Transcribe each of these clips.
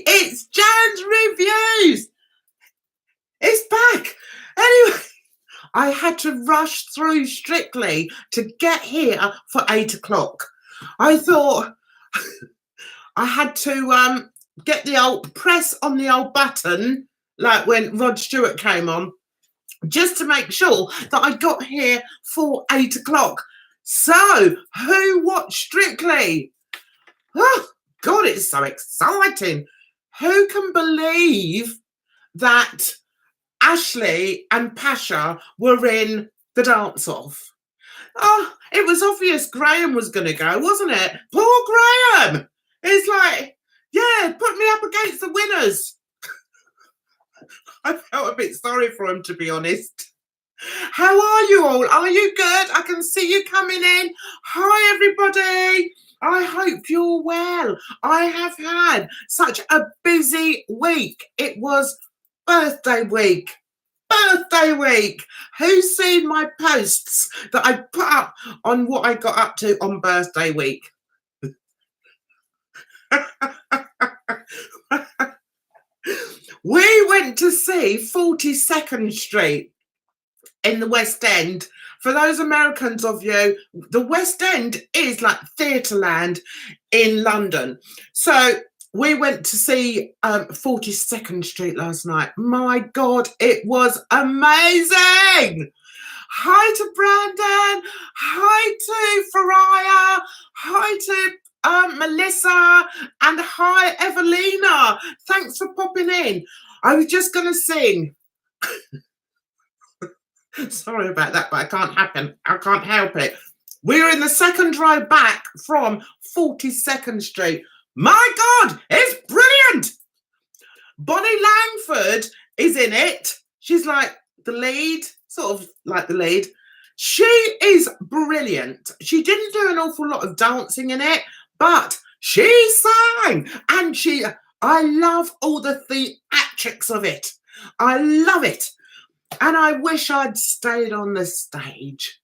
it's Jan's Reviews. It's back. Anyway, I had to rush through Strictly to get here for 8 o'clock. I thought I had to get the old press on the old button, like when Rod Stewart came on, just to make sure that I got here for 8 o'clock. So, who watched Strictly? Oh, God, it's so exciting. Who can believe that Ashley and Pasha were in the dance-off? Oh, it was obvious Graham was going to go, wasn't it? Poor Graham. It's like, yeah, put me up against the winners. I felt a bit sorry for him, to be honest. How are you all? Are you good? I can see you coming in. Hi, everybody. I hope you're well. I have had such a busy week. It was birthday week. Birthday week. Who's seen my posts that I put up on what I got up to on birthday week? We went to see 42nd Street in the West End. For those Americans of you, the West End is like Theatreland in London. So we went to see 42nd Street last night. My God, it was amazing. Hi to Brandon. Hi to Faraya. Hi to Melissa, and hi Evelina. Thanks for popping in. I was just going to sing. Sorry about that, but I can't help it. We're in the second row back from 42nd Street. My God, it's brilliant. Bonnie Langford is in it. She's like the lead, sort of like the lead. She is brilliant. She didn't do an awful lot of dancing in it, but she sang, and I love all the theatrics of it. I love it. And I wish I'd stayed on the stage.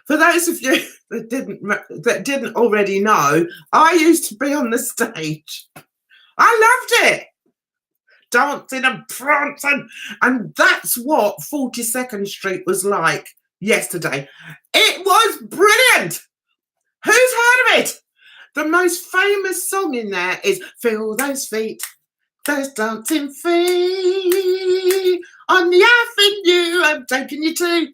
For those of you that didn't already know, I used to be on the stage. I loved it. Dancing and prancing. And that's what 42nd Street was like yesterday. It was brilliant. Who's heard of it? The most famous song in there is Feel Those Feet, those dancing feet on the avenue. I'm taking you to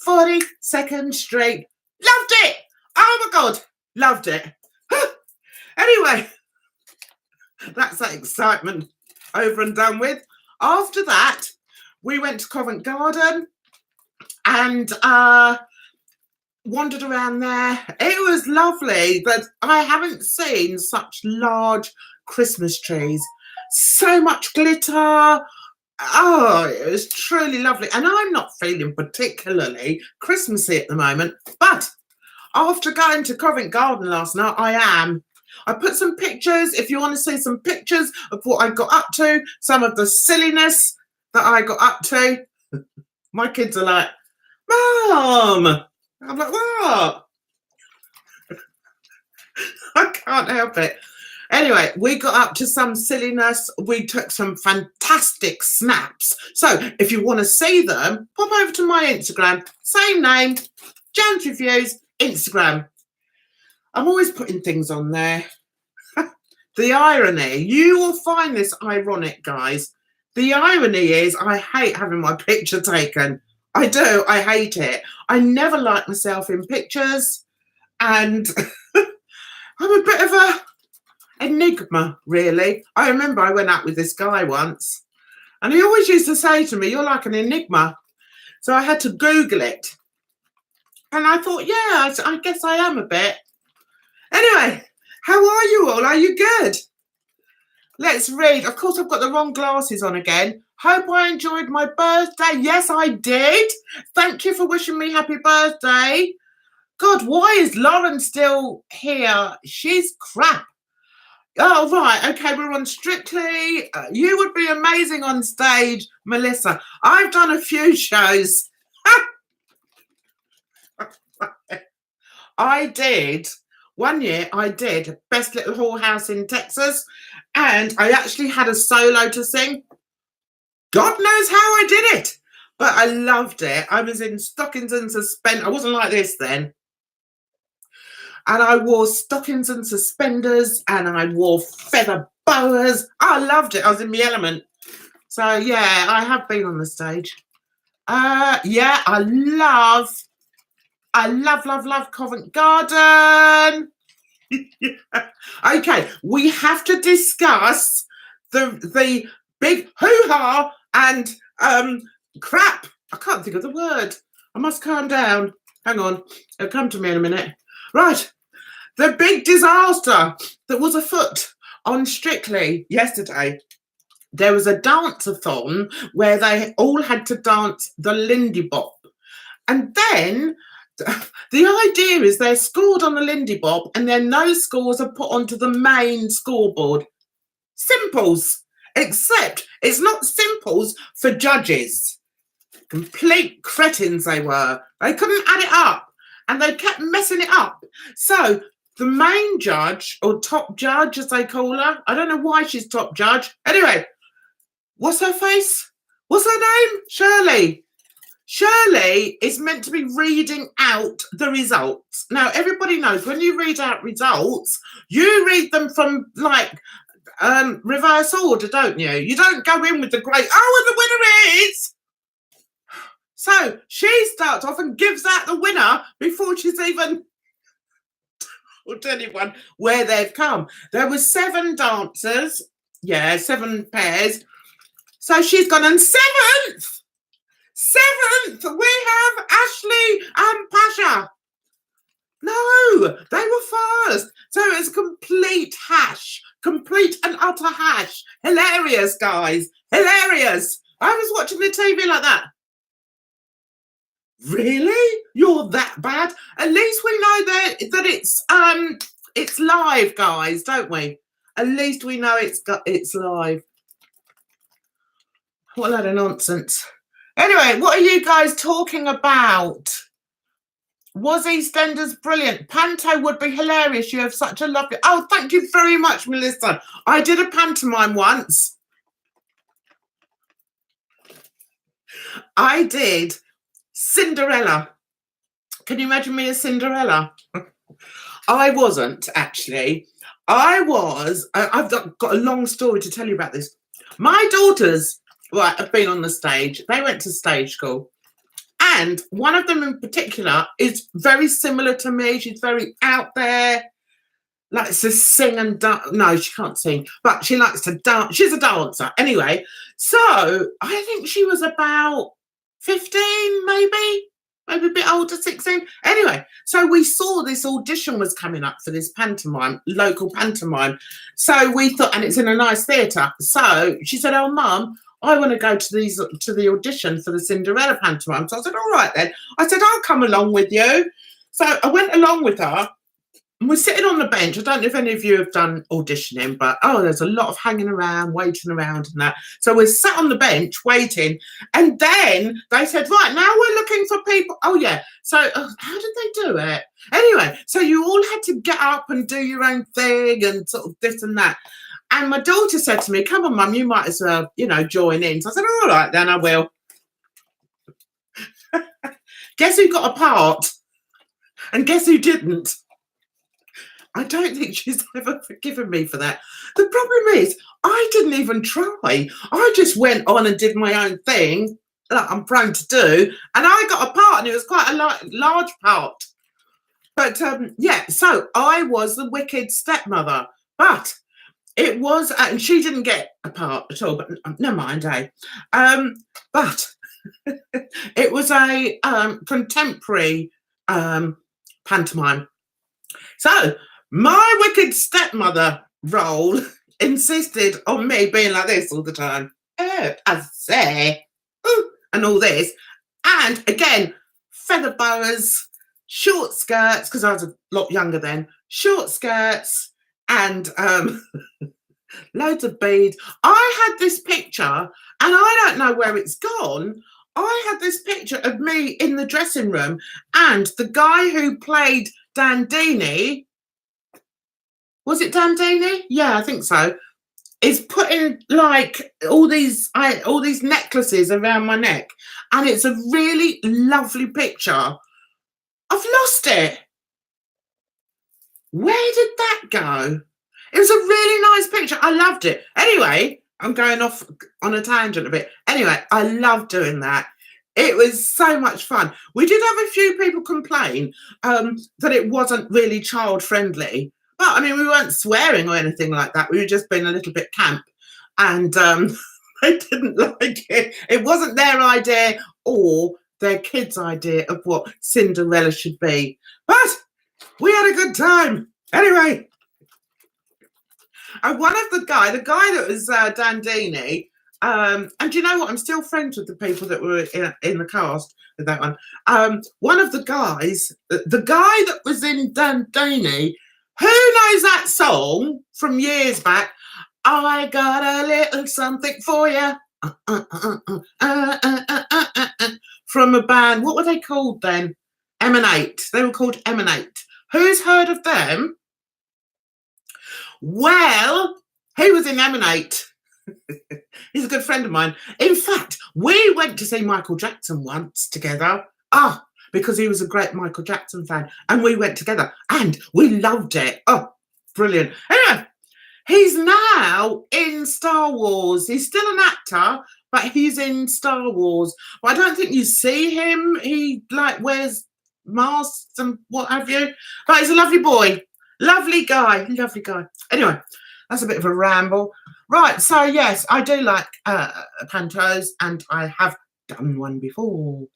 42nd Street. Loved it. Oh my God. Loved it. Anyway, that's that excitement over and done with. After that, we went to Covent Garden and wandered around there. It was lovely, but I haven't seen such large Christmas trees. So much glitter. Oh, it was truly lovely. And I'm not feeling particularly Christmassy at the moment, but after going to Covent Garden last night, I am. I put some pictures, if you want to see some pictures of what I got up to, some of the silliness that I got up to. My kids are like, Mom. I'm like, what? I can't help it. Anyway, we got up to some silliness. We took some fantastic snaps. So if you want to see them, pop over to my Instagram. Same name, Jan's Reviews, Instagram. I'm always putting things on there. The irony, you will find this ironic, guys. The irony is I hate having my picture taken. I do. I hate it. I never like myself in pictures. And I'm a bit of a enigma, really. I remember I went out with this guy once, and he always used to say to me, you're like an enigma. So I had to Google it. And I thought, yeah, I guess I am a bit. Anyway, how are you all? Are you good? Let's read. Of course, I've got the wrong glasses on again. Hope I enjoyed my birthday. Yes, I did. Thank you for wishing me happy birthday. God, why is Lauren still here? She's crap. Oh, right. Okay, we're on Strictly. You would be amazing on stage, Melissa. I've done a few shows. I did. One year I did Best Little Whorehouse in Texas. And I actually had a solo to sing. God knows how I did it, but I loved it. I was in stockings and suspenders. I wasn't like this then. And I wore stockings and suspenders, and I wore feather boas. I loved it. I was in my element. So yeah, I have been on the stage. Yeah, I love Covent Garden. Okay, we have to discuss the big hoo-ha and crap. I can't think of the word. I must calm down. Hang on, it'll come to me in a minute. Right, the big disaster that was afoot on Strictly yesterday. There was a dance-a-thon where they all had to dance the Lindy Bop. And then the idea is they're scored on the Lindy Bop and then no scores are put onto the main scoreboard. Simples, except it's not simples for judges. Complete cretins they were. They couldn't add it up and they kept messing it up. So the main judge, or top judge as they call her, I don't know why she's top judge. Anyway, what's her face? What's her name? Shirley. Shirley is meant to be reading out the results. Now, everybody knows when you read out results, you read them from like reverse order, don't you? You don't go in with the great, oh, and the winner is. So she starts off and gives out the winner before she's even told anyone where they've come. There were 7 dancers. Yeah, 7 pairs. So she's gone, and 7th, we have Ashley and Pasha. No, they were first. So it's complete hash, complete and utter hash. Hilarious, guys, hilarious. I was watching the TV like that. Really? You're that bad? At least we know that it's live, guys, don't we? At least we know it's live. What a load of nonsense. Anyway, what are you guys talking about? Was EastEnders brilliant? Panto would be hilarious. You have such a lovely... Oh, thank you very much, Melissa. I did a pantomime once. I did Cinderella. Can you imagine me as Cinderella? I wasn't, actually. I was... I've got a long story to tell you about this. My daughters... Right, I've been on the stage. They went to stage school. And one of them in particular is very similar to me. She's very out there, likes to sing and dance. No, she can't sing, but she likes to dance. She's a dancer. Anyway, so I think she was about 15, maybe a bit older, 16. Anyway, so we saw this audition was coming up for this pantomime, local pantomime. So we thought, and it's in a nice theatre. So she said, oh, Mum, I want to go to the audition for the Cinderella pantomime. So I said, all right then. I said, I'll come along with you. So I went along with her and we're sitting on the bench. I don't know if any of you have done auditioning, but there's a lot of hanging around, waiting around and that. So we're sat on the bench waiting. And then they said, right, now we're looking for people. Oh, yeah. So how did they do it? Anyway, so you all had to get up and do your own thing and sort of this and that. And my daughter said to me, come on, Mum, you might as well, join in. So I said, all right, then I will. Guess who got a part? And guess who didn't? I don't think she's ever forgiven me for that. The problem is, I didn't even try. I just went on and did my own thing that I'm prone to do. And I got a part, and it was quite a large part. But, yeah, so I was the wicked stepmother. But... it was, and she didn't get a part at all, but never mind, eh? But it was a contemporary pantomime. So my wicked stepmother role insisted on me being like this all the time. Oh, I say, ooh, and all this. And again, feather boas, short skirts, because I was a lot younger then, short skirts, and loads of beads. I had this picture, and I don't know where it's gone. I had this picture of me in the dressing room, and the guy who played Dandini, was it Dandini? Yeah, I think so. is putting like all these necklaces around my neck, and it's a really lovely picture. I've lost it. Where did that go? It was a really nice picture. I loved it. Anyway, I'm going off on a tangent a bit. Anyway, I love doing that. It was so much fun. We did have a few people complain that it wasn't really child friendly. But I mean, we weren't swearing or anything like that. We were just being a little bit camp. And they didn't like it. It wasn't their idea or their kids' idea of what Cinderella should be. But we had a good time. Anyway. And one of the guy that was Dandini, and you know what? I'm still friends with the people that were in the cast with that one. One of the guys, the guy that was in Dandini, who knows that song from years back? I got a little something for you. From a band. What were they called then? Emanate. They were called Emanate. Who's heard of them? Well, he was in Emanate. He's a good friend of mine. In fact, we went to see Michael Jackson once together. Because he was a great Michael Jackson fan. And we went together and we loved it. Oh, brilliant. Anyway, he's now in Star Wars. He's still an actor, but he's in Star Wars. But I don't think you see him. He like wears masks and what have you. But he's a lovely boy. Lovely guy. Lovely guy. Anyway, that's a bit of a ramble. Right, so yes, I do like pantos, and I have done one before.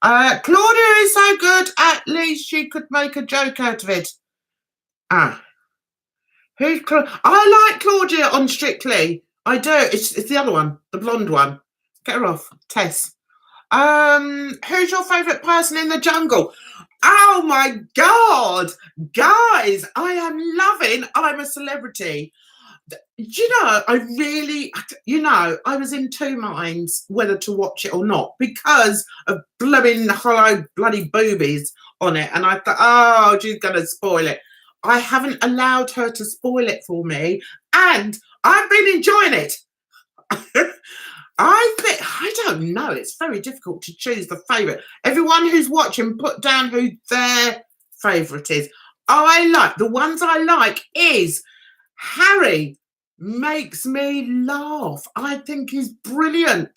Claudia is so good, at least she could make a joke out of it. Who's I like Claudia on Strictly. I do. It's the other one, the blonde one. Get her off. Tess. Who's your favourite person in the jungle? Oh my God, guys, I am loving I'm a Celebrity. You know, I was in two minds whether to watch it or not because of blowing hollow bloody boobies on it. And I thought, oh, she's going to spoil it. I haven't allowed her to spoil it for me. And I've been enjoying it. I don't know. It's very difficult to choose the favourite. Everyone who's watching, put down who their favourite is. The ones I like is Harry. Makes me laugh. I think he's brilliant.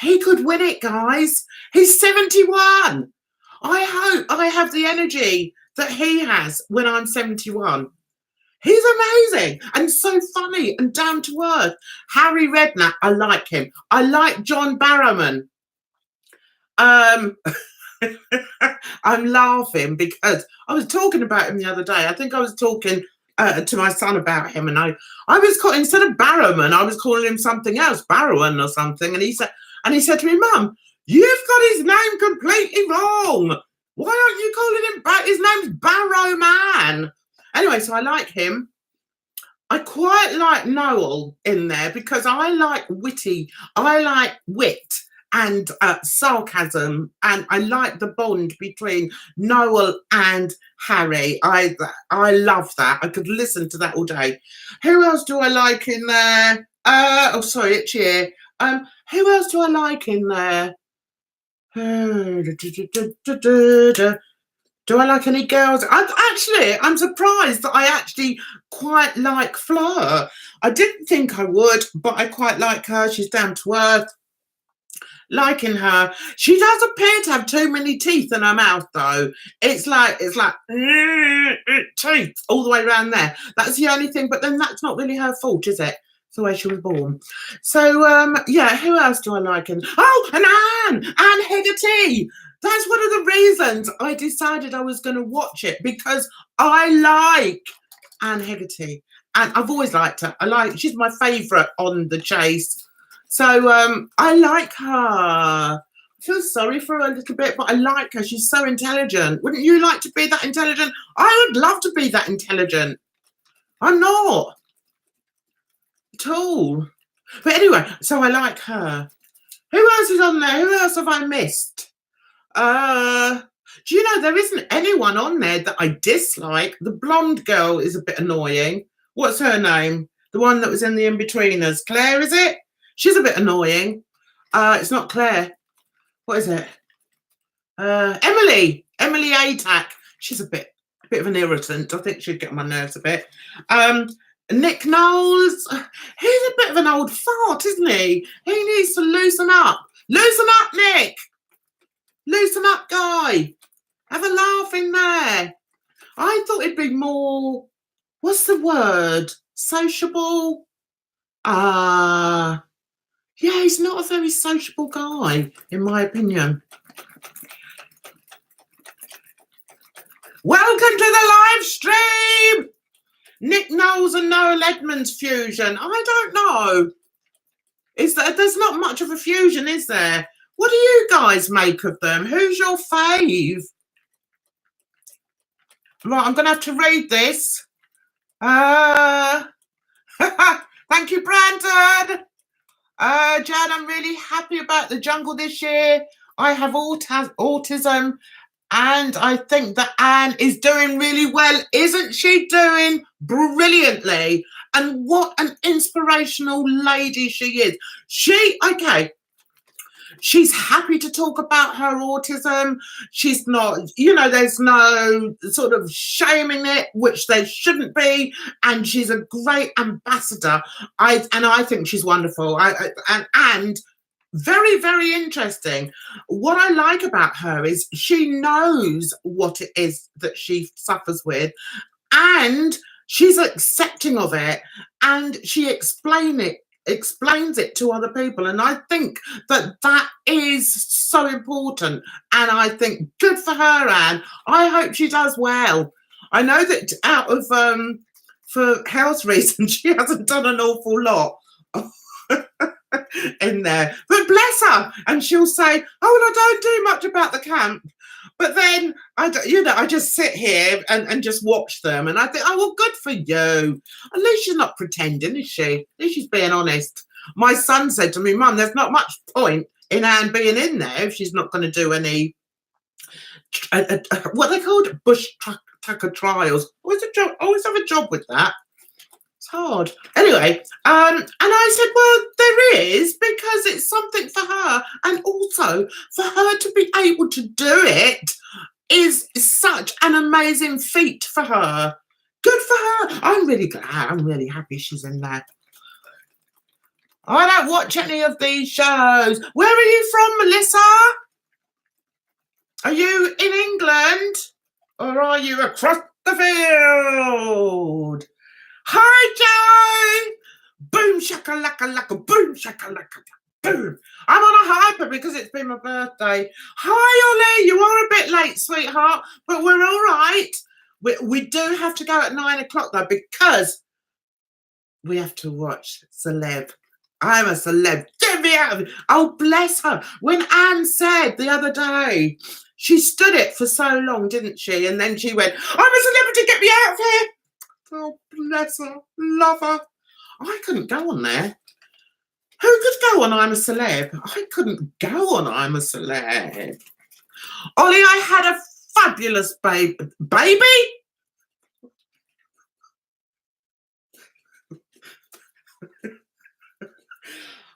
He could win it, guys. He's 71. I hope I have the energy that he has when I'm 71. He's amazing and so funny and down to earth. Harry Redknapp, I like him. I like John Barrowman. I'm laughing because I was talking about him the other day. I think I was talking to my son about him, and I was calling, instead of Barrowman, I was calling him something else, Barrowan or something. And he said to me, Mum, you've got his name completely wrong. Why aren't you calling him his name's Barrowman? Anyway, so I like him. I quite like Noel in there because I like wit and sarcasm, and I like the bond between Noel and Harry. I love that. I could listen to that all day. Who else do I like in there? It's here. Who else do I like in there? Do I like any girls? I'm surprised that I actually quite like Fleur. I didn't think I would, but I quite like her. She's down to earth. Liking her. She does appear to have too many teeth in her mouth, though. It's like teeth all the way around there. That's the only thing, but then that's not really her fault, is it? It's the way she was born. So yeah, who else do I like? And Anne Hegarty. That's one of the reasons I decided I was going to watch it, because I like Anne Hegarty, and I've always liked her. She's my favourite on The Chase. So I like her. I feel sorry for her a little bit, but I like her. She's so intelligent. Wouldn't you like to be that intelligent? I would love to be that intelligent. I'm not at all. But anyway, so I like her. Who else is on there? Who else have I missed? Do you know, there isn't anyone on there that I dislike. The blonde girl is a bit annoying. What's her name? The one that was in the In-Betweeners. Claire, is it? She's a bit annoying. It's not Claire. What is it? Emily Atack. She's a bit of an irritant. I think she'd get on my nerves a bit. Nick Knowles, he's a bit of an old fart, isn't he? He needs to loosen up. Loosen up, Nick. Loosen up, guy. Have a laugh in there. I thought it'd be more, what's the word? Sociable? Yeah, he's not a very sociable guy, in my opinion. Welcome to the live stream. Nick Knowles and Noel Edmonds fusion. I don't know. There's not much of a fusion, is there? What do you guys make of them? Who's your fave? Right, I'm going to have to read this. Thank you, Brandon. Jan, I'm really happy about the jungle this year. I have autism, and I think that Anne is doing really well. Isn't she doing brilliantly? And what an inspirational lady she is. She's happy to talk about her autism. She's not, there's no sort of shaming it, which there shouldn't be. And she's a great ambassador. I think she's wonderful. And very, very interesting. What I like about her is she knows what it is that she suffers with, and she's accepting of it, and she explains it to other people. And I think that is so important. And I think good for her, Anne. I hope she does well. I know that out of for health reasons, she hasn't done an awful lot in there, but bless her. And she'll say, oh, well, I don't do much about the camp, but then I just sit here and just watch them, and I think, oh, well, good for you. At least she's not pretending, is she? At least she's being honest. My son said to me, Mum, there's not much point in Anne being in there if she's not going to do any what they called bush tucker trials. Always have a job with that. It's hard. Anyway, and I said, well, there is, because it's something for her, and also for her to be able to do it is such an amazing feat for her. Good for her. I'm really glad. I'm really happy she's in there. I don't watch any of these shows. Where are you from, Melissa? Are you in England, or are you across the field? Hi, Joe! Boom, shakalaka, laka, boom, shakalaka, boom. I'm on a hyper because it's been my birthday. Hi, Ollie. You are a bit late, sweetheart, but we're all right. We do have to go at 9 o'clock, though, because we have to watch Celeb. I'm a celeb. Get me out of it. Oh, bless her. When Anne said the other day, she stood it for so long, didn't she? And then she went, I'm a celebrity, get me out of here. Oh, bless her. Love her. I couldn't go on there. Who could go on I'm a Celeb? I couldn't go on I'm a Celeb. Ollie, I had a fabulous baby. Baby?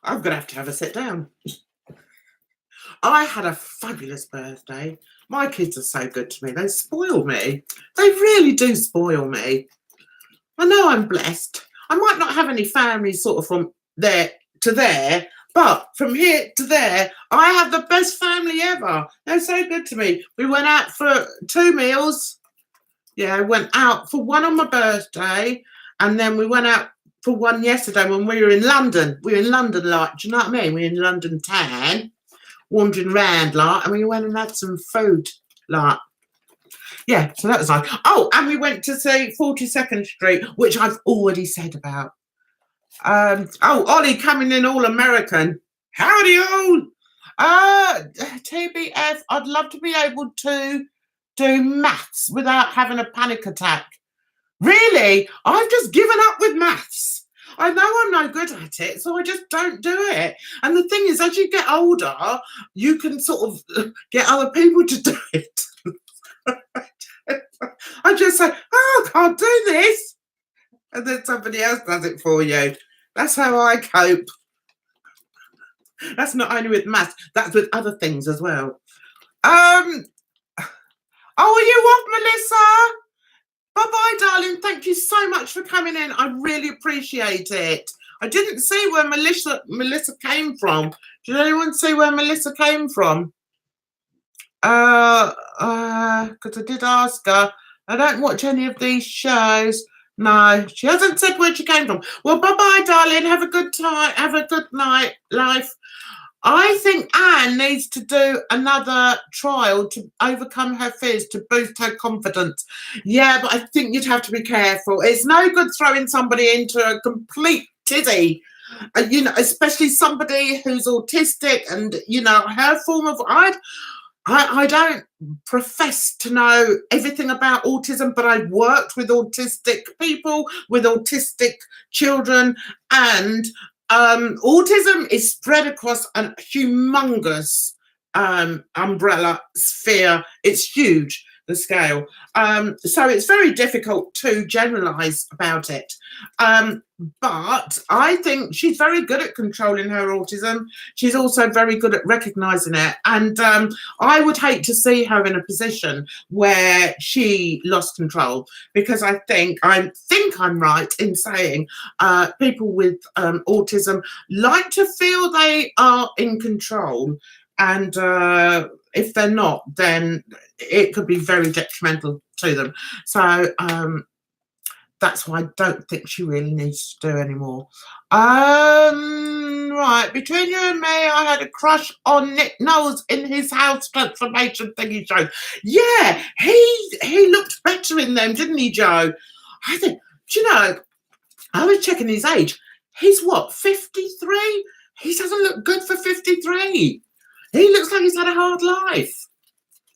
I'm going to have a sit down. I had a fabulous birthday. My kids are so good to me. They spoil me. They really do spoil me. I know I'm blessed. I might not have any family sort of from there to there, but from here to there, I have the best family ever. They're so good to me. We went out for 2 meals. Yeah, I went out for one on my birthday, and then we went out for one yesterday when we were in London. We were in London, like, do you know what I mean? We were in London town, wandering around, like, and we went and had some food, like. Yeah, so that was nice. Oh, and we went to see 42nd Street, which I've already said about. Ollie coming in all American. Howdy, all. TBF, I'd love to be able to do maths without having a panic attack. Really? I've just given up with maths. I know I'm no good at it, so I just don't do it. And the thing is, as you get older, you can sort of get other people to do it. I just say, oh, I can't do this. and then somebody else does it for you. That's how I cope. That's not only with maths, that's with other things as well. Oh, are you off, Melissa? Bye-bye, darling. Thank you so much for coming in. I really appreciate it. I didn't see where Melissa came from. Did anyone see where Melissa came from? Because I did ask her. I don't watch any of these shows. No, she hasn't said where she came from. Well, bye-bye, darling. Have a good time. Have a good night, life. I think Anne needs to do another trial to overcome her fears, to boost her confidence. Yeah, but I think you'd have to be careful. It's no good throwing somebody into a complete tizzy, you know, especially somebody who's autistic and, you know, her form of... I don't profess to know everything about autism, but I've worked with autistic people, with autistic children, and autism is spread across a humongous umbrella sphere. It's huge, the scale. So it's very difficult to generalize about it. But I think she's very good at controlling her autism. She's also very good at recognizing it. And I would hate to see her in a position where she lost control, because I think I'm right in saying people with autism like to feel they are in control. And if they're not, then it could be very detrimental to them. So that's why I don't think she really needs to do anymore. Right, between you and me, I had a crush on Nick Knowles in his house transformation thingy show. Yeah, he looked better in them, didn't he, Joe? I think, do you know, I was checking his age. He's what, 53? He doesn't look good for 53. He looks like he's had a hard life,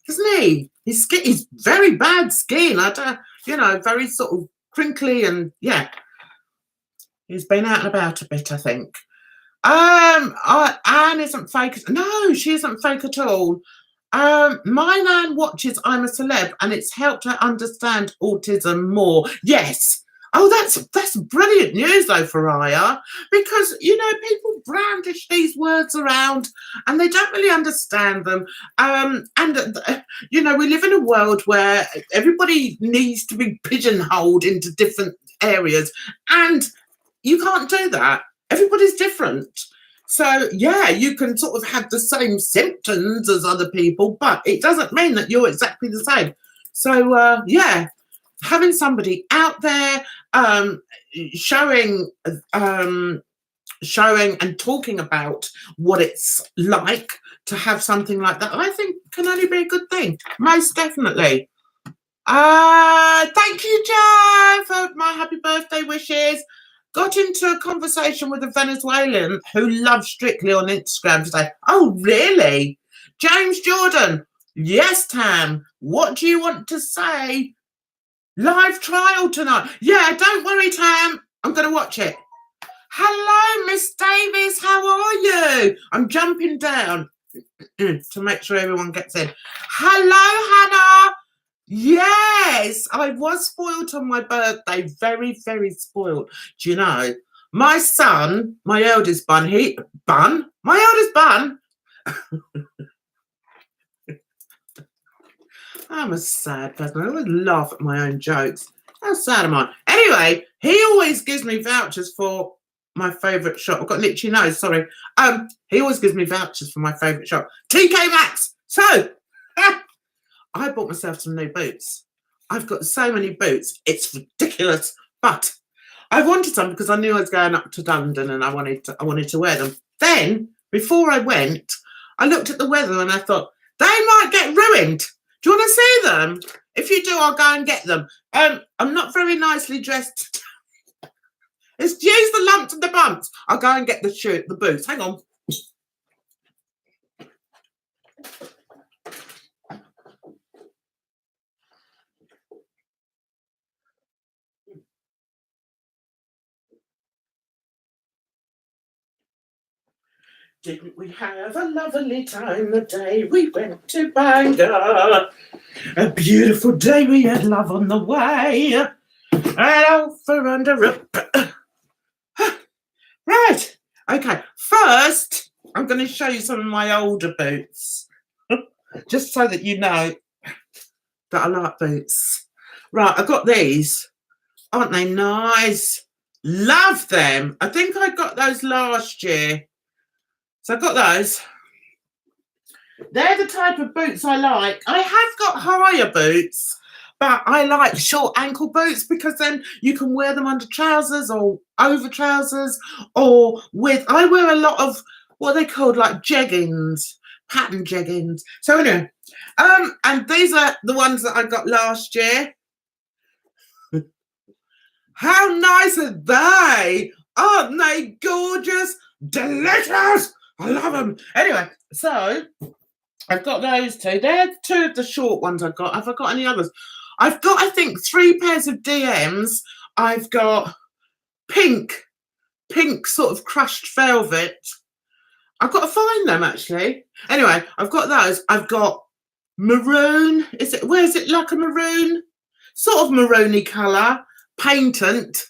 doesn't he? His skin, he's very bad skin. I don't, you know, very sort of crinkly, and yeah, he's been out and about a bit, I think. Anne isn't fake. No, she isn't fake at all. My nan watches I'm a Celeb, and it's helped her understand autism more. Yes. Oh, that's brilliant news though, Faraya, because, you know, people brandish these words around and they don't really understand them. You know, we live in a world where everybody needs to be pigeonholed into different areas, and you can't do that. Everybody's different. So, yeah, you can sort of have the same symptoms as other people, but it doesn't mean that you're exactly the same. So, yeah, having somebody out there showing and talking about what it's like to have something like that, I think can only be a good thing. Most definitely. Thank you, Joe, for my happy birthday wishes. Got into a conversation with a Venezuelan who loves Strictly on Instagram today. Oh, really? James Jordan. Yes, Tam. What do you want to say? Live trial tonight. Yeah, don't worry, Tam. I'm going to watch it. Hello, Miss Davis. How are you? I'm jumping down to make sure everyone gets in. Hello, Hannah. Yes, I was spoiled on my birthday. Very, very spoiled. Do you know, my son, my eldest bun, I'm a sad person. I always laugh at my own jokes. How sad am I? Anyway, he always gives me vouchers for my favourite shop. I've got an itchy nose, sorry. He always gives me vouchers for my favourite shop. TK Maxx. So, I bought myself some new boots. I've got so many boots. It's ridiculous. But I wanted some because I knew I was going up to London and I wanted to wear them. Then, before I went, I looked at the weather and I thought, they might get ruined. Do you want to see them? If you do, I'll go and get them. I'm not very nicely dressed. Excuse the lumps and the bumps. I'll go and get the boots. Hang on. Didn't we have a lovely time the day we went to Bangor? A beautiful day, we had love on the way. Hello for under. Right. Okay. First, I'm going to show you some of my older boots, just so that you know that I like boots. Right. I got these. Aren't they nice? Love them. I think I got those last year. So I got those. They're the type of boots I like. I have got higher boots, but I like short ankle boots because then you can wear them under trousers or over trousers or with, I wear a lot of what are they called, like jeggings, pattern jeggings. So anyway, and these are the ones that I got last year. How nice are they? Aren't they gorgeous? Delicious! I love them. Anyway, so I've got those two. They're two of the short ones I've got. Have I got any others? I've got, I think, 3 pairs of DMs. I've got pink sort of crushed velvet. I've got to find them, actually. Anyway, I've got those. I've got maroon. Where is it like a maroon? Sort of maroony colour. Patent.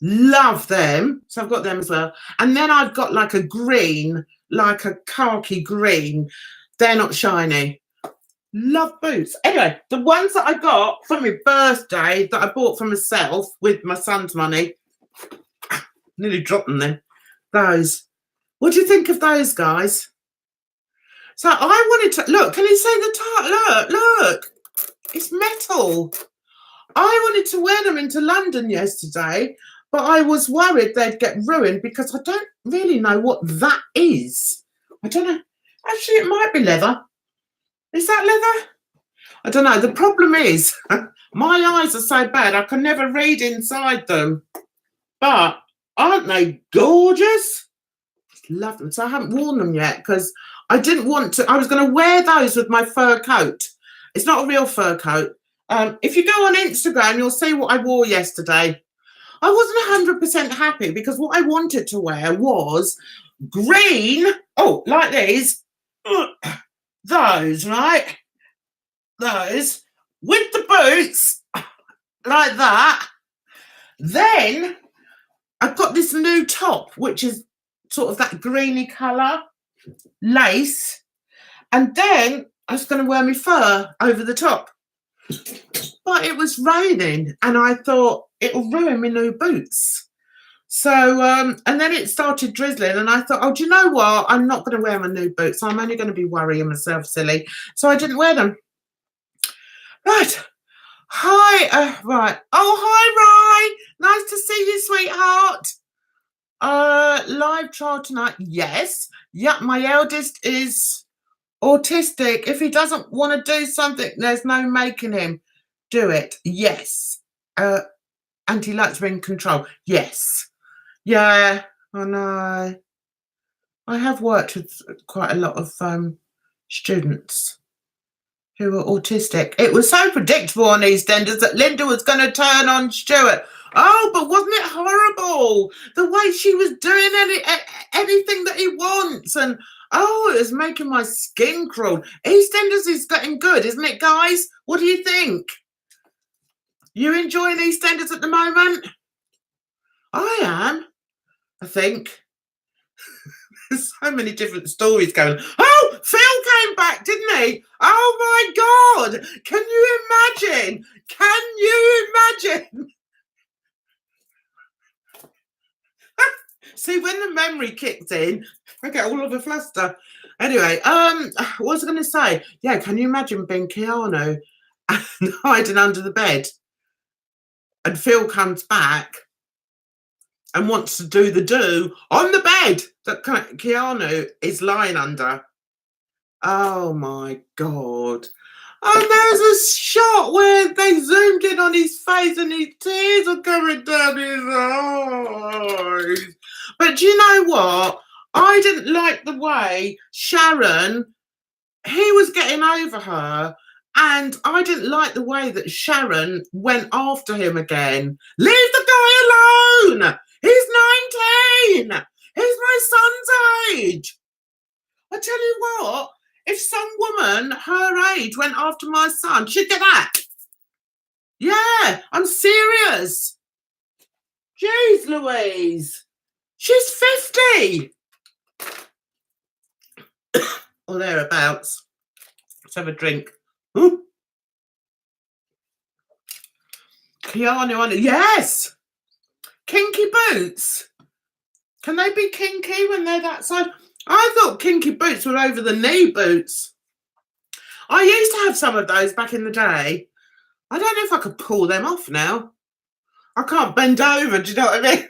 Love them. So I've got them as well. And then I've got like a green, like a khaki green. They're not shiny. Love boots. Anyway, the ones that I got for my birthday that I bought for myself with my son's money. Nearly dropped them then. Those. What do you think of those, guys? So I wanted to look. Can you see the top? Look. It's metal. I wanted to wear them into London yesterday, but I was worried they'd get ruined because I don't really know what that is. I don't know. Actually, it might be leather. Is that leather? I don't know. The problem is my eyes are so bad I can never read inside them. But aren't they gorgeous? Love them. So I haven't worn them yet because I didn't want to. I was going to wear those with my fur coat. It's not a real fur coat. If you go on Instagram, you'll see what I wore yesterday. I wasn't 100% happy because what I wanted to wear was green. Oh, like these. Those, right? Those. With the boots. Like that. Then I've got this new top, which is sort of that greeny colour. Lace. And then I was going to wear my fur over the top. But it was raining and I thought it'll ruin my new boots. So, and then it started drizzling and I thought, oh, do you know what? I'm not going to wear my new boots. I'm only going to be worrying myself silly. So I didn't wear them. Right. Hi. Right. Oh, hi, Rye. Nice to see you, sweetheart. Live trial tonight. Yes. Yeah, my eldest is autistic. If he doesn't want to do something, there's no making him do it. Yes. And he likes being in control. Yes. Yeah, I know. I have worked with quite a lot of students who are autistic. It was so predictable on EastEnders that Linda was going to turn on Stuart. Oh, but wasn't it horrible? The way she was doing anything that he wants. And, oh, it was making my skin crawl. EastEnders is getting good, isn't it, guys? What do you think? You enjoying EastEnders at the moment? I am, I think. There's so many different stories going. Oh, Phil came back, didn't he? Oh, my God. Can you imagine? Can you imagine? See, when the memory kicked in, I get all of a fluster. Anyway, what was I going to say? Yeah, can you imagine being Keanu and hiding under the bed? And Phil comes back and wants to do the do on the bed that Keanu is lying under. Oh, my God. And there's a shot where they zoomed in on his face and his tears are coming down his eyes. But do you know what? I didn't like the way Sharon, he was getting over her, and I didn't like the way that Sharon went after him again. Leave the guy alone! He's 19! He's my son's age! I tell you what, if some woman her age went after my son, she'd get that. Yeah, I'm serious. Jeez Louise. She's 50. Or thereabouts. Let's have a drink. Ooh. Keanu, yes. Kinky boots. Can they be kinky when they're that size? I thought kinky boots were over the knee boots. I used to have some of those back in the day. I don't know if I could pull them off now. I can't bend over, do you know what I mean?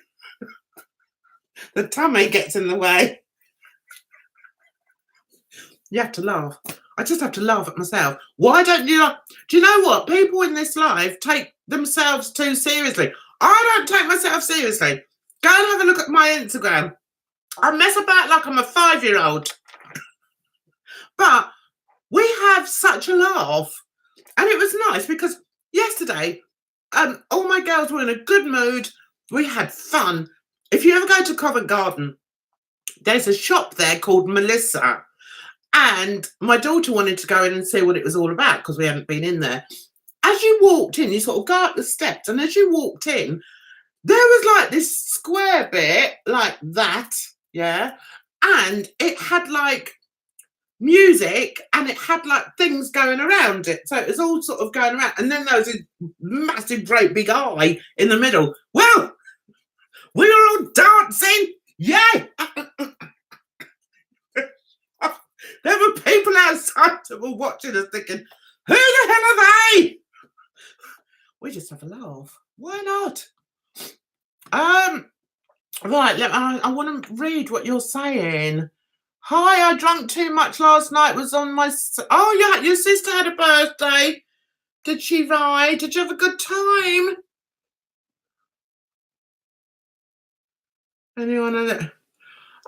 The tummy gets in the way. You have to laugh. I just have to laugh at myself. Why don't you? Do you know what? People in this life take themselves too seriously. I don't take myself seriously. Go and have a look at my Instagram. I mess about like I'm a 5-year-old. But we have such a laugh. And it was nice because yesterday, all my girls were in a good mood. We had fun. If you ever go to Covent Garden, there's a shop there called Melissa. And my daughter wanted to go in and see what it was all about because we hadn't been in there. As you walked in, you sort of go up the steps. And as you walked in, there was like this square bit like that. Yeah. And it had like music and it had like things going around it. So it was all sort of going around. And then there was a massive, great big eye in the middle. Well, we were all dancing. Yeah. There were people outside that were watching us thinking, who the hell are they? We just have a laugh. Why not? Right, I want to read what you're saying. Hi, I drank too much last night. Was on my... Oh, yeah, your sister had a birthday. Did she ride? Did you have a good time? Anyone in it?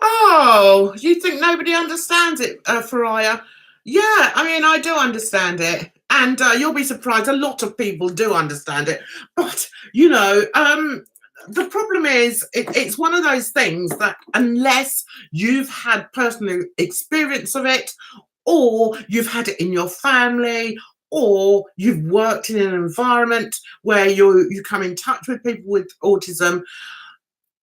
Oh, you think nobody understands it, Faraya? Yeah, I mean, I do understand it. And you'll be surprised, a lot of people do understand it. But, you know, the problem is it's one of those things that unless you've had personal experience of it, or you've had it in your family, or you've worked in an environment where you come in touch with people with autism,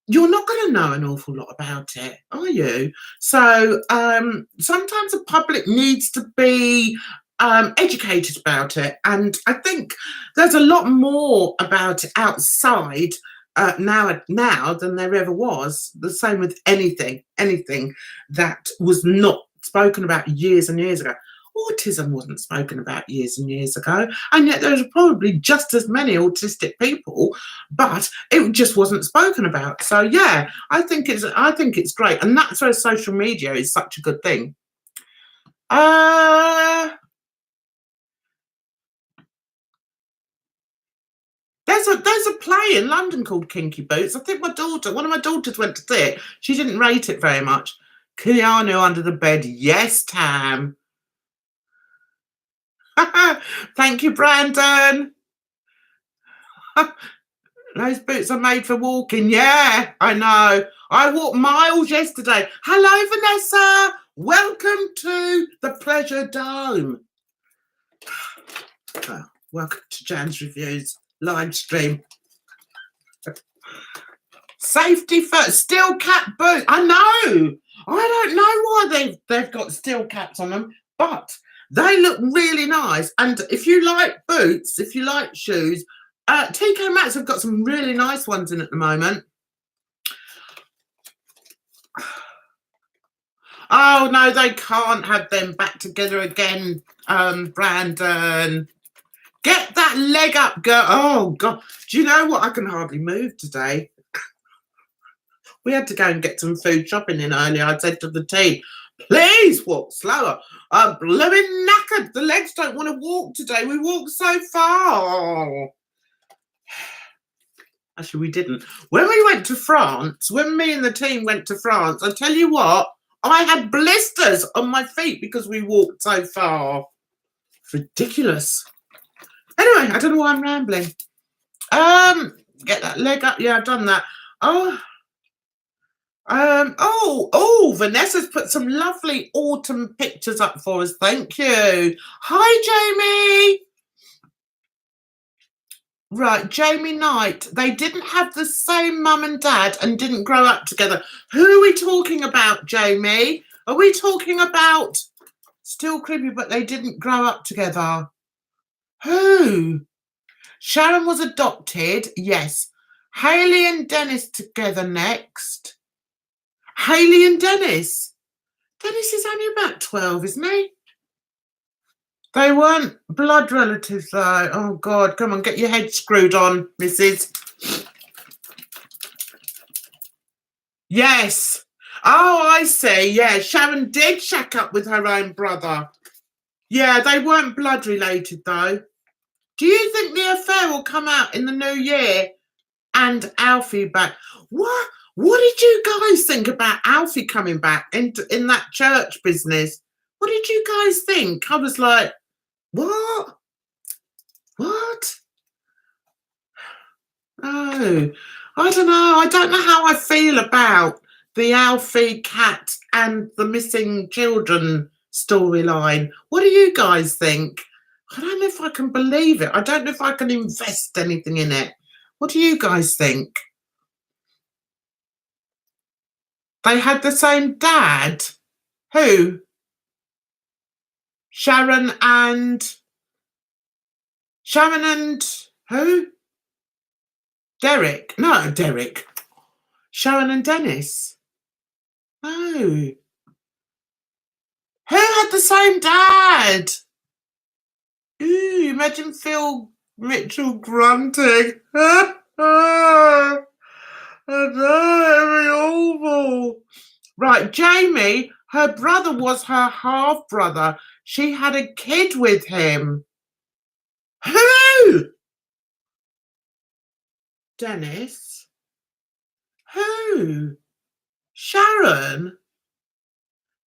you're not going to know an awful lot about it, are you? So sometimes the public needs to be educated about it. And I think there's a lot more about it outside now than there ever was. The same with anything that was not spoken about years and years ago. Autism wasn't spoken about years and years ago, and yet there's probably just as many autistic people, but it just wasn't spoken about. So yeah, I think it's great, and that's where social media is such a good thing. There's a play in London called Kinky Boots. I think one of my daughters went to see it. She didn't rate it very much. Keanu under the bed. Yes, Tam. Thank you, Brandon. Those boots are made for walking. Yeah, I know. I walked miles yesterday. Hello, Vanessa. Welcome to the Pleasure Dome. Welcome to Jan's Reviews live stream. Safety first. Steel cap boots. I know. I don't know why they've got steel caps on them, but they look really nice. And if you like boots, if you like shoes, TK Maxx have got some really nice ones in at the moment. Oh, no, they can't have them back together again, Brandon. Get that leg up, girl. Oh, God. Do you know what? I can hardly move today. We had to go and get some food shopping in earlier. I said to the team, please walk slower. I'm blooming knackered. The legs don't want to walk today. We walked so far. Actually, we didn't. When we went to France, when me and the team went to France, I tell you what, I had blisters on my feet because we walked so far. It's ridiculous. Anyway, I don't know why I'm rambling. Get that leg up. Yeah, I've done that. Vanessa's put some lovely autumn pictures up for us. Thank you. Hi, Jamie. Right, Jamie Knight. They didn't have the same mum and dad and didn't grow up together. Who are we talking about, Jamie? Are we talking about still creepy, but they didn't grow up together? Who? Sharon was adopted, yes. Hayley and Dennis together next. Hayley and Dennis. Dennis is only about 12, isn't he? They weren't blood relatives, though. Oh, God. Come on, get your head screwed on, Mrs. Yes. Oh, I see. Yeah, Sharon did shack up with her own brother. Yeah, they weren't blood related, though. Do you think the affair will come out in the new year and Alfie back? What? What did you guys think about Alfie coming back in that church business? What did you guys think? I was like, what? What? Oh, I don't know. I don't know how I feel about the Alfie cat and the missing children storyline. What do you guys think? I don't know if I can believe it. I don't know if I can invest anything in it. What do you guys think? They had the same dad. Who? Sharon and who? Derek. No, Derek. Sharon and Dennis. No. Who had the same dad? Ooh, imagine Phil Mitchell grunting. I know, it'd be awful. Right, Jamie, her brother was her half-brother. She had a kid with him. Who? Dennis? Who? Sharon?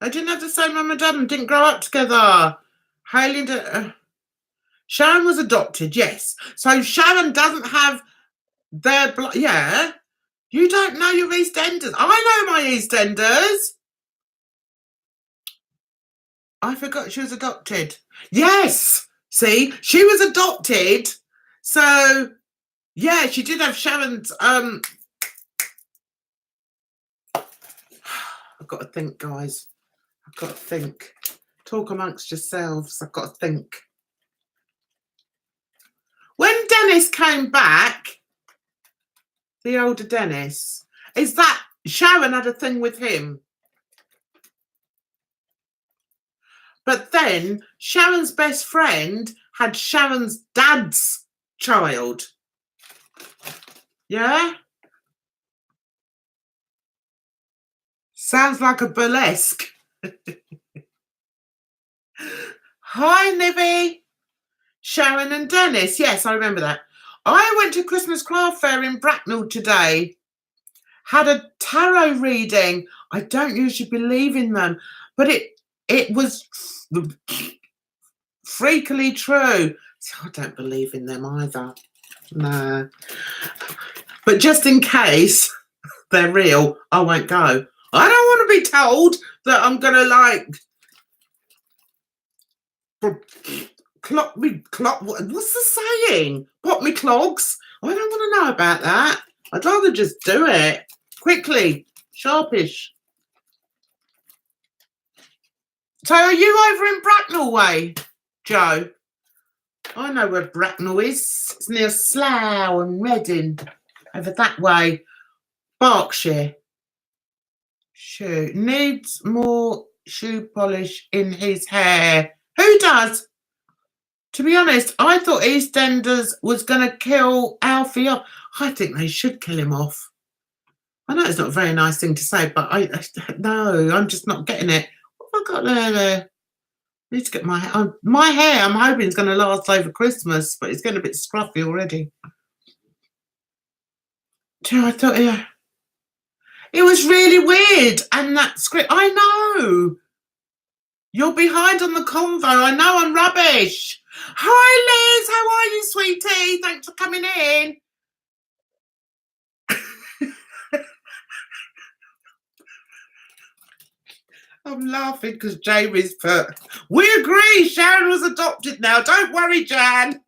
They didn't have the same mum and dad and didn't grow up together. Hayley and Sharon was adopted, yes. So Sharon doesn't have their blood. Yeah. You don't know your Eastenders. I know my Eastenders. I forgot she was adopted. Yes. See, she was adopted. So, yeah, she did have Sharon's. I've got to think, guys. I've got to think. Talk amongst yourselves. I've got to think. When Dennis came back, the older Dennis, is that Sharon had a thing with him? But then Sharon's best friend had Sharon's dad's child. Yeah? Sounds like a burlesque. Hi, Nivy. Sharon and Dennis. Yes, I remember that. I went to Christmas craft fair in Bracknell today. Had a tarot reading. I don't usually believe in them, but it was freakily true. I don't believe in them either. No. But just in case they're real, I won't go. I don't want to be told that I'm going to what's the saying? Pop me clogs. I don't want to know about that. I'd rather just do it quickly, sharpish. So are you over in Bracknell way, Joe? I know where Bracknell is. It's near Slough and Reading. Over that way. Berkshire. Shoe. Needs more shoe polish in his hair. Who does? To be honest, I thought EastEnders was going to kill Alfie off. I think they should kill him off. I know it's not a very nice thing to say, but no, I'm just not getting it. What have I got there? I need to get my hair. My hair, I'm hoping, is going to last over Christmas, but it's getting a bit scruffy already. I thought, yeah. It was really weird. And that script, I know. You're behind on the convo. I know I'm rubbish. Hi, Liz. How are you, sweetie? Thanks for coming in. I'm laughing because Jamie's put, we agree, Sharon was adopted now. Don't worry, Jan.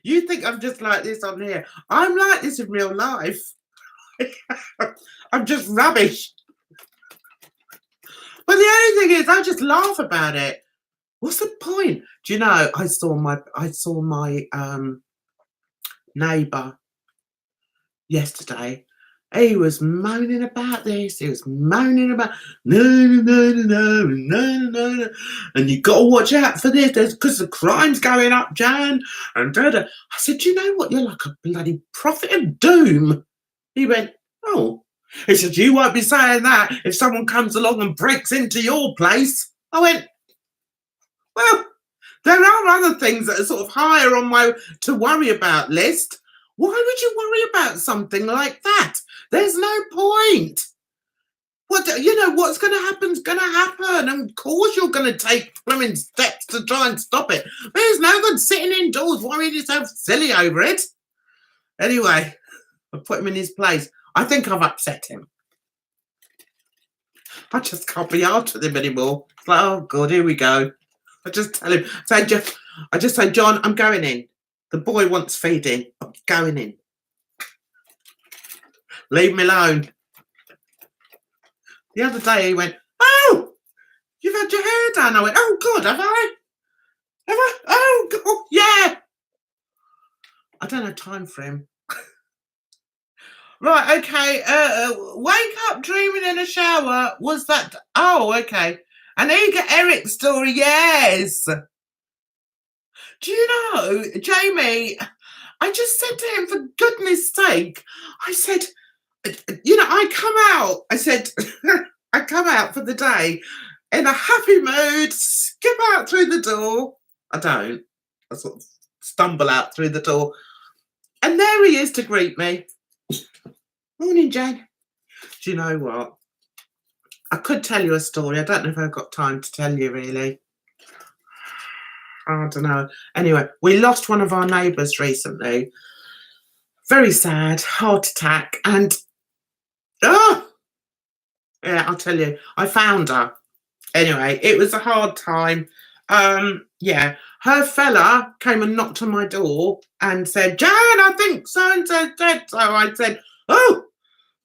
You think I'm just like this on here. I'm like this in real life. I'm just rubbish. But the only thing is, I just laugh about it. What's the point? Do you know? I saw my neighbour yesterday. He was moaning about this. He was moaning about no, and you got to watch out for this because the crime's going up, Jan. And I said, do you know what? You're like a bloody prophet of doom. He went, oh. He said, you won't be saying that if someone comes along and breaks into your place. I went, well, there are other things that are sort of higher on my to worry about list. Why would you worry about something like that? There's no point. What's going to happen is going to happen. And of course you're going to take blooming steps to try and stop it. There's no good sitting indoors worrying yourself silly over it. Anyway, I put him in his place. I think I've upset him. I just can't be arsed with him anymore. It's like, oh God, here we go. I just tell him, I just say, John, I'm going in. The boy wants feeding. I'm going in. Leave me alone. The other day he went, oh, you've had your hair done. I went, oh God, have I? Have I? Oh God, yeah. I don't have time for him. Right, okay. Wake up dreaming in a shower. Was that? Oh, okay. An eager Eric story, yes. Do you know, Jamie, I just said to him, for goodness sake, I said, I come out. I said, I come out for the day in a happy mood, skip out through the door. I don't. I sort of stumble out through the door. And there he is to greet me. Morning, Jane. Do you know what? I could tell you a story. I don't know if I've got time to tell you, really. I don't know. Anyway, we lost one of our neighbours recently. Very sad, heart attack. And, yeah, I'll tell you, I found her. Anyway, it was a hard time. Yeah, her fella came and knocked on my door and said, Jan, I think so-and-so's dead. So I said, oh,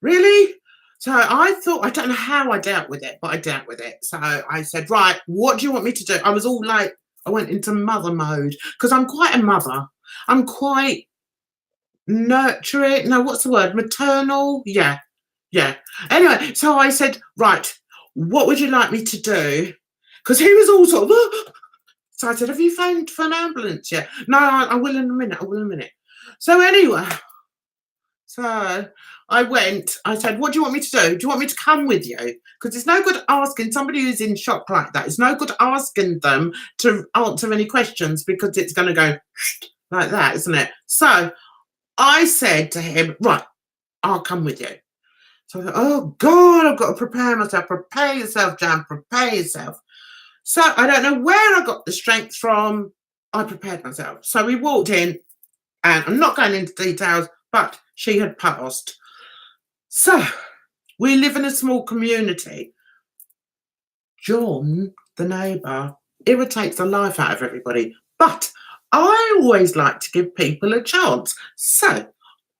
really? So I thought, I don't know how I dealt with it, but I dealt with it. So I said, right, what do you want me to do? I was all like, I went into mother mode because I'm quite a mother. I'm quite nurturing. No, what's the word? Maternal? Yeah. Anyway, so I said, right, what would you like me to do? Because he was all sort of, so I said, have you phoned for an ambulance yet? No, I will in a minute. So anyway, so I went, I said, what do you want me to do? Do you want me to come with you? Because it's no good asking somebody who's in shock like that. It's no good asking them to answer any questions because it's going to go like that, isn't it? So I said to him, right, I'll come with you. So I thought, oh God, I've got to prepare myself. Prepare yourself, Jan, prepare yourself. So I don't know where I got the strength from. I prepared myself. So we walked in, and I'm not going into details, but she had passed. So we live in a small community. John, the neighbour, irritates the life out of everybody. But I always like to give people a chance. So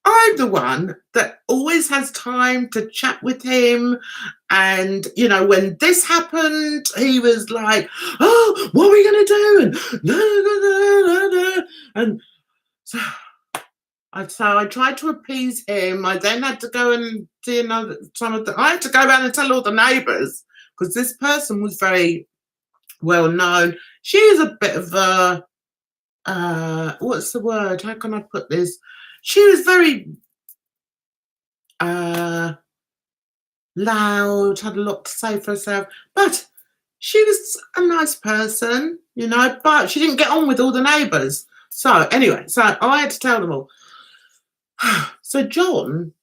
I'm the one that always has time to chat with him. And, when this happened, he was like, oh, what are we going to do? And so I tried to appease him. I then had to go and see I had to go around and tell all the neighbours because this person was very well known. She is a bit of a, what's the word? How can I put this? She was very loud, had a lot to say for herself, but she was a nice person, but she didn't get on with all the neighbours. So anyway, so I had to tell them all. So John,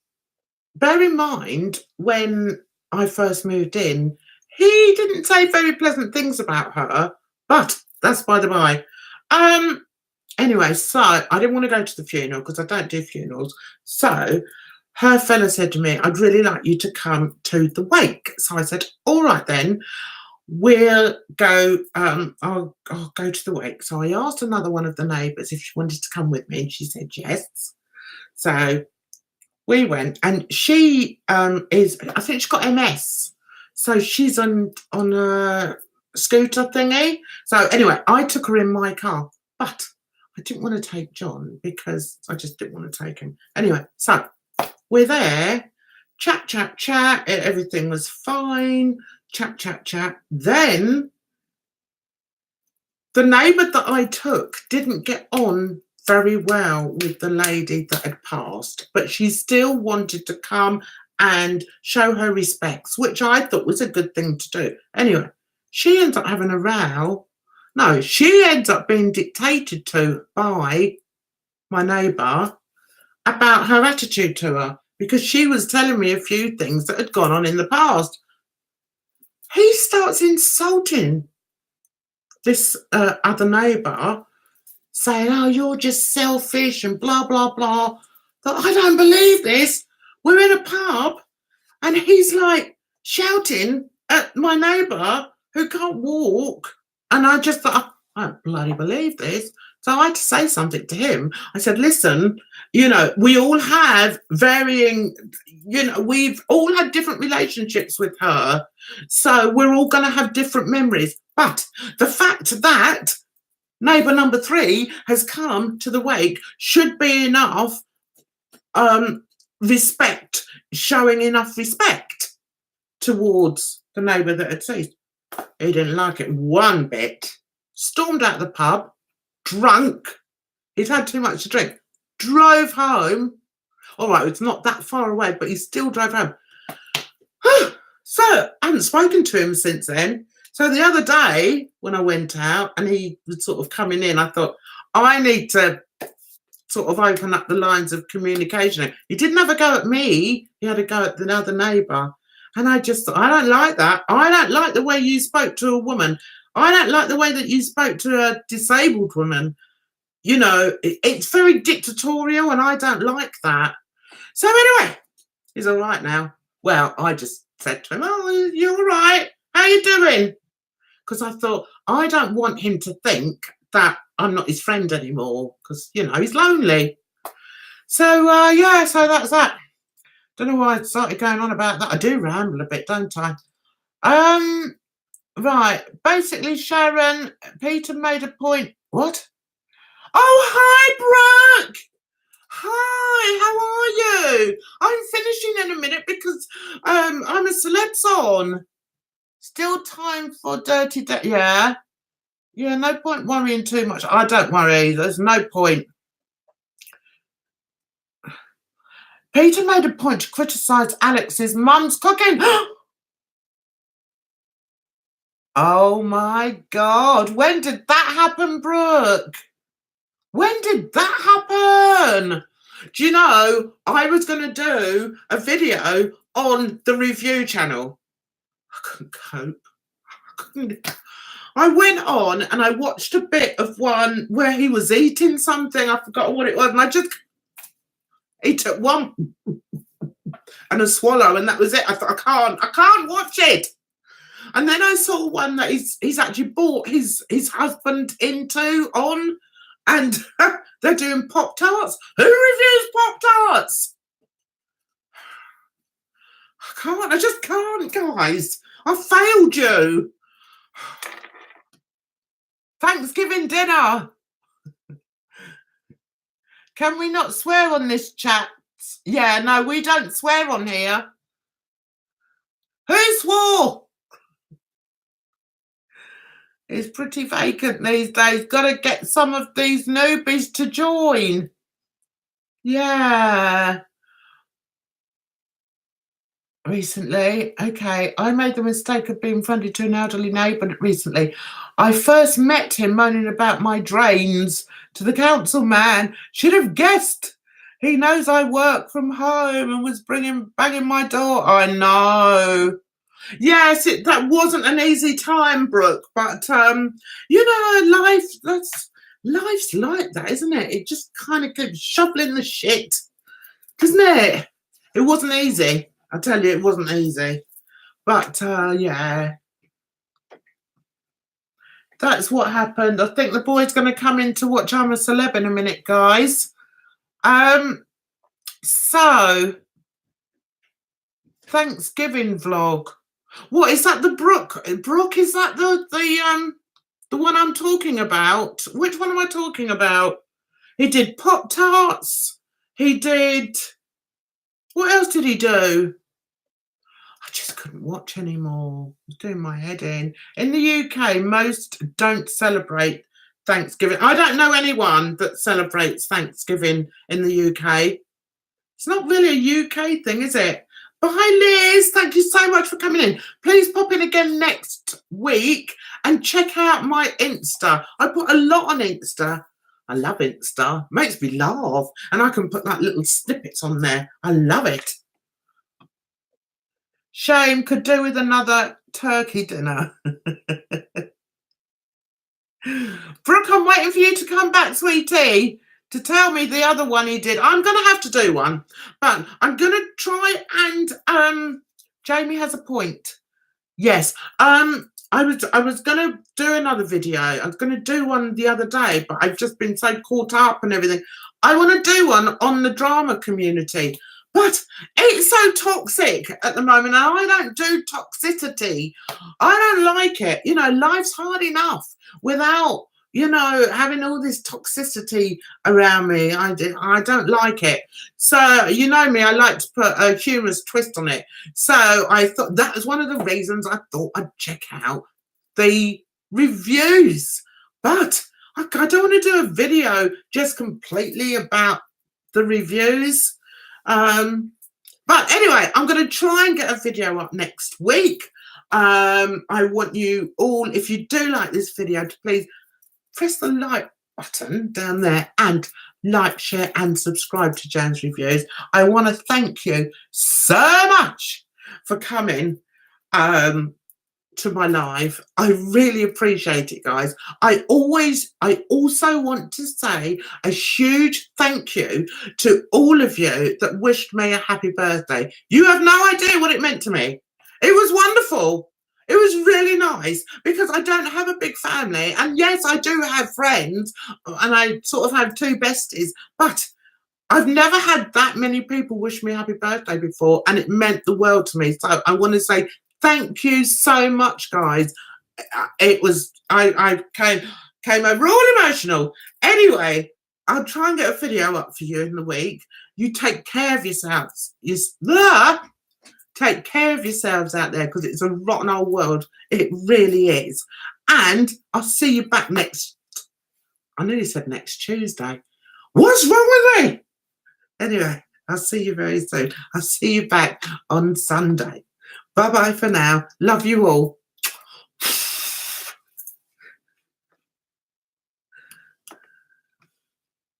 bear in mind, when I first moved in, he didn't say very pleasant things about her, but that's by the by. Anyway, so I didn't want to go to the funeral because I don't do funerals. So her fella said to me, I'd really like you to come to the wake. So I said, all right then. we'll go, I'll go to the wake. So I asked another one of the neighbours if she wanted to come with me, and she said yes. So we went, and she is, I think she's got MS. So she's on a scooter thingy. So anyway, I took her in my car, but I didn't want to take John because I just didn't want to take him. Anyway, so we're there, chat, chat, chat. Everything was fine. Chat, chat, chat. Then the neighbour that I took didn't get on very well with the lady that had passed, but she still wanted to come and show her respects, which I thought was a good thing to do. Anyway, she ends up having a row. No, she ends up being dictated to by my neighbour about her attitude to her, because she was telling me a few things that had gone on in the past. He starts insulting this other neighbour, saying, oh, you're just selfish and blah, blah, blah. But I don't believe this. We're in a pub and he's like shouting at my neighbour who can't walk. And I just thought, I don't bloody believe this. So I had to say something to him. I said, listen, you know, we all have varying, you know, we've all had different relationships with her. So we're all going to have different memories. But the fact that neighbour number 3 has come to the wake should be enough respect, showing enough respect towards the neighbour that had ceased. He didn't like it one bit. Stormed out the pub, drunk. He'd had too much to drink. Drove home. All right, it's not that far away, but he still drove home. So I haven't spoken to him since then. So the other day when I went out and he was sort of coming in, I thought, I need to sort of open up the lines of communication. He didn't have a go at me. He had a go at the other neighbour. And I just thought, I don't like that. I don't like the way you spoke to a woman. I don't like the way that you spoke to a disabled woman. You know, it's very dictatorial and I don't like that. So anyway, he's all right now. Well, I just said to him, oh, you're all right. How you doing? Because I thought, I don't want him to think that I'm not his friend anymore because, you know, he's lonely. So, yeah, so that's that. Don't know why I started going on about that. I do ramble a bit, don't I? Right. Basically, Sharon, Peter made a point. What? Oh, hi, Brooke. Hi, how are you? I'm finishing in a minute because I'm a Celeb's on. Still time for dirty day. Yeah. Yeah, no point worrying too much. I don't worry. There's no point. Peter made a point to criticise Alex's mum's cooking. Oh, my God. When did that happen, Brooke? When did that happen? Do you know, I was going to do a video on the review channel. I couldn't cope. I went on and I watched a bit of one where he was eating something. I forgot what it was. And he took one and a swallow and that was it. I thought, I can't watch it. And then I saw one that he's actually brought his husband on, and they're doing Pop-Tarts. Who reviews Pop-Tarts? I just can't, guys. I failed you. Thanksgiving dinner. Can we not swear on this chat? Yeah, no, we don't swear on here. Who swore? It's pretty vacant these days. Got to get some of these newbies to join. Yeah. Recently, okay, I made the mistake of being friendly to an elderly neighbour recently. I first met him moaning about my drains to the council man. Should have guessed. He knows I work from home and was banging my door. I know. Yes, that wasn't an easy time, Brooke. But you know, life's like that, isn't it? It just kind of keeps shoveling the shit, doesn't it? It wasn't easy. I tell you, it wasn't easy. But yeah. That's what happened. I think the boy's going to come in to watch I'm a Celeb in a minute, guys. So Thanksgiving vlog. What is that? The Brooke? Brooke, is that the one I'm talking about? Which one am I talking about? He did Pop-Tarts. He did. What else did he do? I just couldn't watch anymore. It was doing my head in. In the UK, most don't celebrate Thanksgiving. I don't know anyone that celebrates Thanksgiving in the UK. It's not really a UK thing, is it? Bye, Liz. Thank you so much for coming in. Please pop in again next week and check out my Insta. I put a lot on Insta. I love Insta. Makes me laugh. And I can put like little snippets on there. I love it. Shame, could do with another turkey dinner. Brooke, I'm waiting for you to come back, sweetie, to tell me the other one he did. I'm going to have to do one, but I'm going to try and Jamie has a point. Yes. I was going to do another video. I was going to do one the other day, but I've just been so caught up and everything. I want to do one on the drama community. But it's so toxic at the moment, and I don't do toxicity. I don't like it. You know, life's hard enough without, you know, having all this toxicity around me. I don't like it. So, you know me, I like to put a humorous twist on it. So I thought that was one of the reasons I thought I'd check out the reviews. But I don't want to do a video just completely about the reviews. But anyway, I'm going to try and get a video up next week. I want you all, if you do like this video, to please press the like button down there and like, share and subscribe to Jan's Reviews. I want to thank you so much for coming to my live. I really appreciate it, guys. I also want to say a huge thank you to all of you that wished me a happy birthday. You have no idea what it meant to me. It was wonderful. It was really nice because I don't have a big family, and yes, I do have friends, and I sort of have 2 besties, but I've never had that many people wish me a happy birthday before, and it meant the world to me. So I want to say thank you so much, guys. It was, I came over all emotional. Anyway, I'll try and get a video up for you in the week. You take care of yourselves. Take care of yourselves out there, because it's a rotten old world. It really is. And I'll see you back I nearly said next Tuesday. What's wrong with me? Anyway, I'll see you very soon. I'll see you back on Sunday. Bye-bye for now. Love you all.